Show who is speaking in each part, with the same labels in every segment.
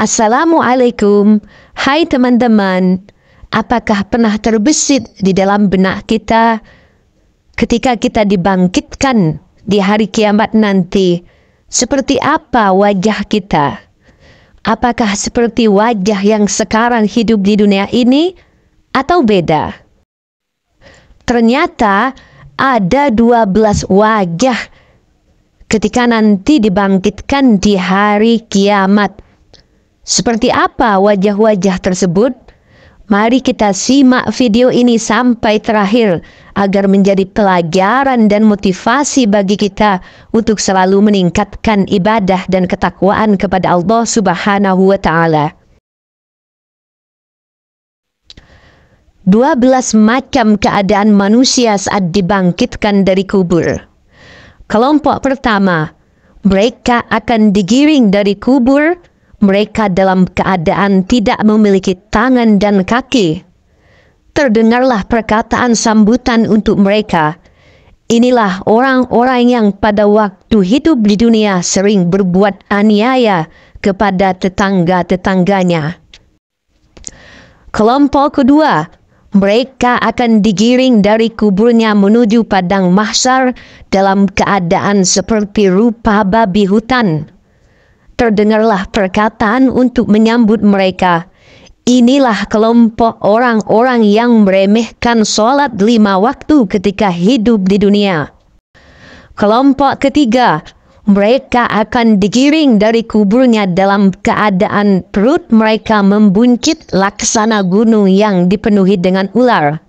Speaker 1: Assalamualaikum. Hai teman-teman. Apakah pernah terbesit di dalam benak kita ketika kita dibangkitkan di hari kiamat nanti? Seperti apa wajah kita? Apakah seperti wajah yang sekarang hidup di dunia ini atau beda? Ternyata ada 12 wajah ketika nanti dibangkitkan di hari kiamat. Seperti apa wajah-wajah tersebut? Mari kita simak video ini sampai terakhir agar menjadi pelajaran dan motivasi bagi kita untuk selalu meningkatkan ibadah dan ketakwaan kepada Allah Subhanahu wa Ta'ala. 12 macam keadaan manusia saat dibangkitkan dari kubur. Kelompok pertama, mereka akan digiring dari kubur. Mereka dalam keadaan tidak memiliki tangan dan kaki. Terdengarlah perkataan sambutan untuk mereka. Inilah orang-orang yang pada waktu hidup di dunia sering berbuat aniaya kepada tetangga-tetangganya. Kelompok kedua, mereka akan digiring dari kuburnya menuju padang mahsyar dalam keadaan seperti rupa babi hutan. Terdengarlah perkataan untuk menyambut mereka. Inilah kelompok orang-orang yang meremehkan sholat 5 waktu ketika hidup di dunia. Kelompok ketiga, mereka akan digiring dari kuburnya dalam keadaan perut mereka membuncit laksana gunung yang dipenuhi dengan ular,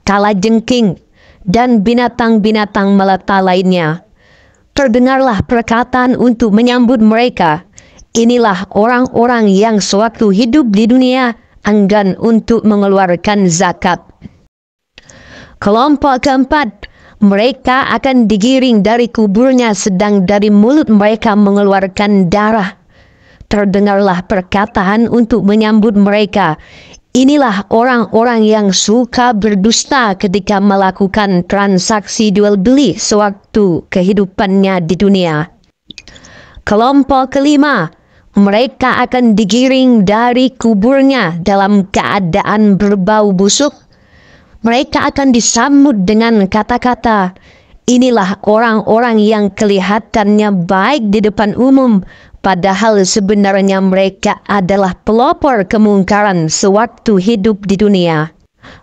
Speaker 1: kalajengking, dan binatang-binatang melata lainnya. Terdengarlah perkataan untuk menyambut mereka. Inilah orang-orang yang sewaktu hidup di dunia enggan untuk mengeluarkan zakat. Kelompok keempat, mereka akan digiring dari kuburnya sedang dari mulut mereka mengeluarkan darah. Terdengarlah perkataan untuk menyambut mereka. Inilah orang-orang yang suka berdusta ketika melakukan transaksi jual beli sewaktu kehidupannya di dunia. Kelompok kelima, mereka akan digiring dari kuburnya dalam keadaan berbau busuk. Mereka akan disambut dengan kata-kata, inilah orang-orang yang kelihatannya baik di depan umum, padahal sebenarnya mereka adalah pelopor kemungkaran sewaktu hidup di dunia.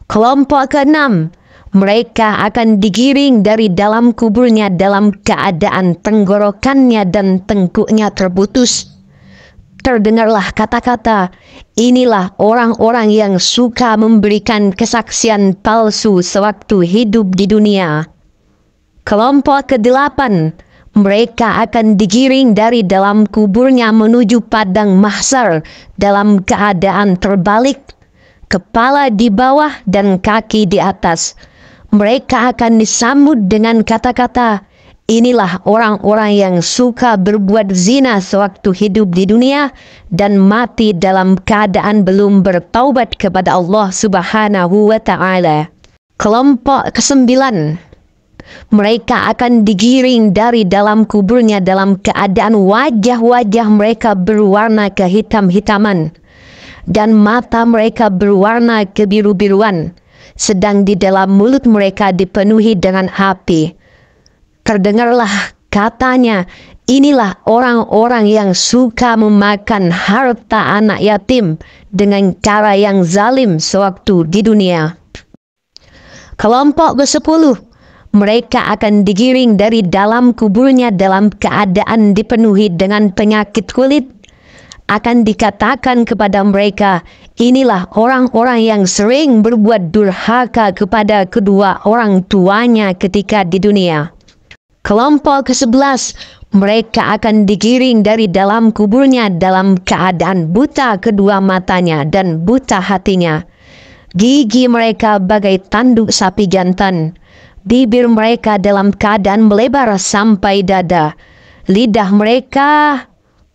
Speaker 1: Kelompok keenam, mereka akan digiring dari dalam kuburnya dalam keadaan tenggorokannya dan tengkuknya terputus. Terdengarlah kata-kata, inilah orang-orang yang suka memberikan kesaksian palsu sewaktu hidup di dunia. Kelompok kedelapan, mereka akan digiring dari dalam kuburnya menuju padang mahsyar dalam keadaan terbalik, kepala di bawah dan kaki di atas. Mereka akan disambut dengan kata-kata, inilah orang-orang yang suka berbuat zina sewaktu hidup di dunia dan mati dalam keadaan belum bertaubat kepada Allah Subhanahu wa Ta'ala. Kelompok kesembilan, mereka akan digiring dari dalam kuburnya dalam keadaan wajah-wajah mereka berwarna kehitam-hitaman dan mata mereka berwarna kebiru-biruan, sedang di dalam mulut mereka dipenuhi dengan api. Terdengarlah katanya, inilah orang-orang yang suka memakan harta anak yatim dengan cara yang zalim sewaktu di dunia. Kelompok ke-10, mereka akan digiring dari dalam kuburnya dalam keadaan dipenuhi dengan penyakit kulit. Akan dikatakan kepada mereka, inilah orang-orang yang sering berbuat durhaka kepada kedua orang tuanya ketika di dunia. Kelompok ke-11, mereka akan digiring dari dalam kuburnya dalam keadaan buta kedua matanya dan buta hatinya. Gigi mereka bagai tanduk sapi jantan. Bibir mereka dalam keadaan melebar sampai dada. Lidah mereka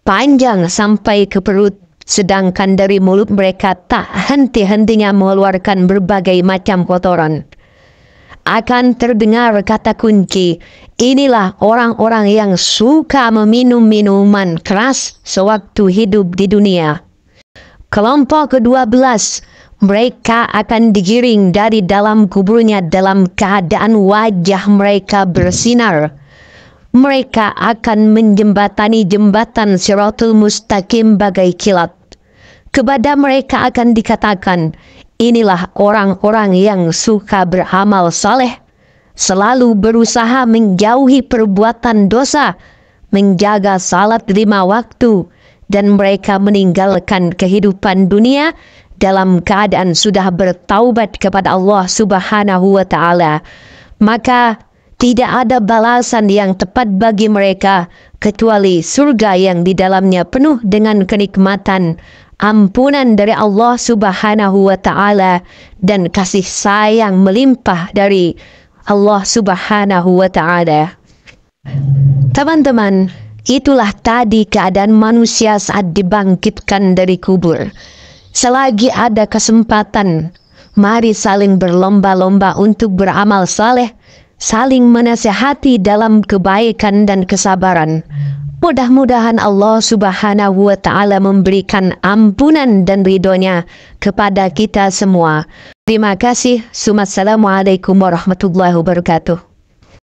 Speaker 1: panjang sampai ke perut. Sedangkan dari mulut mereka tak henti-hentinya mengeluarkan berbagai macam kotoran. Akan terdengar kata kunci, inilah orang-orang yang suka meminum minuman keras sewaktu hidup di dunia. Kelompok ke-12, mereka akan digiring dari dalam kuburnya dalam keadaan wajah mereka bersinar. Mereka akan menjembatani jembatan Siratul Mustaqim bagai kilat. Kepada mereka akan dikatakan, inilah orang-orang yang suka beramal saleh, selalu berusaha menjauhi perbuatan dosa, menjaga salat 5 waktu, dan mereka meninggalkan kehidupan dunia dalam keadaan sudah bertaubat kepada Allah Subhanahu wa Ta'ala. Maka tidak ada balasan yang tepat bagi mereka kecuali surga yang di dalamnya penuh dengan kenikmatan, ampunan dari Allah Subhanahu wa Ta'ala, dan kasih sayang melimpah dari Allah Subhanahu wa Ta'ala. Teman-teman, itulah tadi keadaan manusia saat dibangkitkan dari kubur. Selagi ada kesempatan, mari saling berlomba-lomba untuk beramal saleh, saling menasihati dalam kebaikan dan kesabaran. Mudah-mudahan Allah Subhanahu wa Ta'ala memberikan ampunan dan ridhonya kepada kita semua. Terima kasih. Assalamualaikum warahmatullahi wabarakatuh.